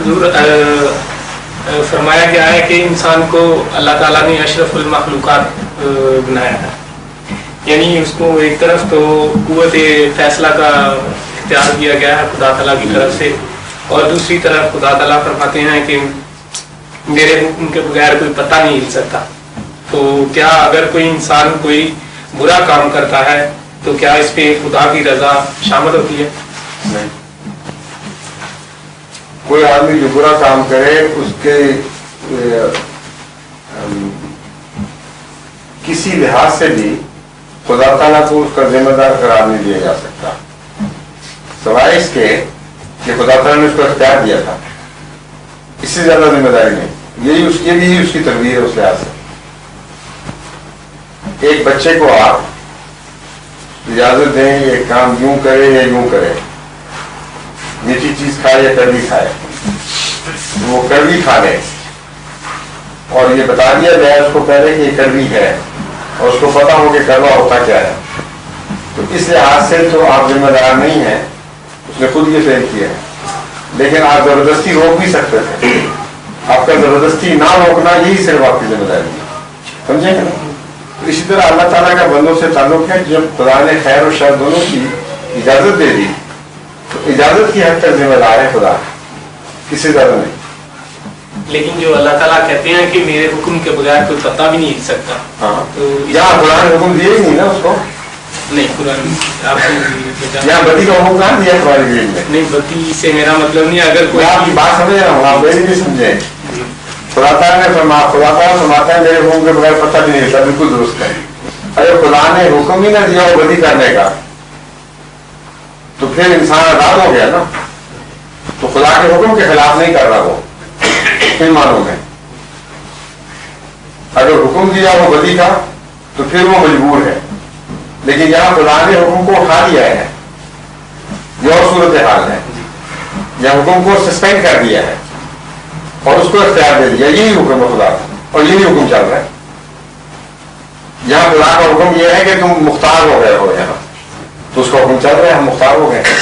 حضور فرمایا گیا ہے کہ انسان کو اللہ تعالیٰ نے اشرف المخلوقات بنایا ہے، یعنی اس کو ایک طرف تو قوت فیصلہ کا اختیار دیا گیا ہے خدا تعالیٰ کی طرف سے، اور دوسری طرف خدا تعالیٰ فرماتے ہیں کہ میرے حکم کے بغیر کوئی پتہ نہیں ہل سکتا۔ تو کیا اگر کوئی انسان کوئی برا کام کرتا ہے تو کیا اس پہ خدا کی رضا شامل ہوتی ہے؟ نہیں، کوئی آدمی جو برا کام کرے اس کے کسی لحاظ سے بھی خدا تعالیٰ کو اس کا ذمہ دار قرار نہیں دیا جا سکتا، سوائے اس کے کہ خدا تعالیٰ نے اس کو اختیار دیا تھا، اس سے زیادہ ذمہ داری نہیں۔ یہی اس کے لیے اس کی تربیت ہے۔ اس لحاظ سے ایک بچے کو آپ اجازت دیں یہ کام یوں کرے یا یوں کرے، میٹھی چیز کھائے یا کڑوی کھائے، وہ کڑوی کھا لے اور یہ بتا دیا جائے اس کو پہلے کہ یہ کڑوی ہے اور اس کو پتا ہو کہ کڑوا ہوتا کیا ہے، تو اس لحاظ سے تو آپ ذمہ دار نہیں ہیں، اس نے خود یہ فیل کیا ہے۔ لیکن آپ زبردستی روک بھی سکتے تھے، آپ کا زبردستی نہ روکنا یہی صرف آپ کی ذمہ داری ہے، سمجھیں گے نا؟ تو اسی طرح اللہ تعالیٰ کا بندوں سے تعلق ہے، جب خدا نے خیر اور شر دونوں کی اجازت دے دی تو اجازت کی حد تک ذمہ دار ہے خدا، کسی زیادہ نہیں۔ لیکن جو اللہ تعالیٰ کہتے ہیں کہ میرے حکم کے بغیر کوئی پتہ بھی نہیں ہل سکتا، ہاں، تو یہاں خدا نے حکم دیا ہی نہیں نا اس کو، نہیں قرآن یہاں بدی کا حکم کہاں دیا قرآن کریم میں؟ نہیں، بدی سے میرا مطلب نہیں، اگر کوئی آپ کی بات سمجھ رہا ہوں، آپ میری بھی سمجھیں۔ خدا تعالیٰ نے خدا تعالیٰ فرماتا ہے میرے حکم کے بغیر پتہ بھی نہیں ہوتا، بالکل درست ہے۔ اگر خدا نے حکم ہی نہ دیا ہو بدی کرنے کا تو پھر انسان آزاد ہو گیا نا، تو خدا کے حکم کے خلاف نہیں کر رہا وہ کن معنوں میں۔ اگر حکم دیا ہو بدی کا تو پھر وہ مجبور ہے، لیکن یہاں خدا نے حکم کو اٹھا دیا ہے، یہ اور صورتحال ہے، یا حکم کو سسپینڈ کر دیا ہے اور اس کو اختیار دے دیا، یہی حکم ہے خدا کا، اور یہی حکم چل رہا ہے۔ یہاں خدا کا حکم یہ ہے کہ تم مختار ہو گئے ہو، یہاں تو اس کا حکم چل رہا ہے، ہم مختار ہو گئے ہیں۔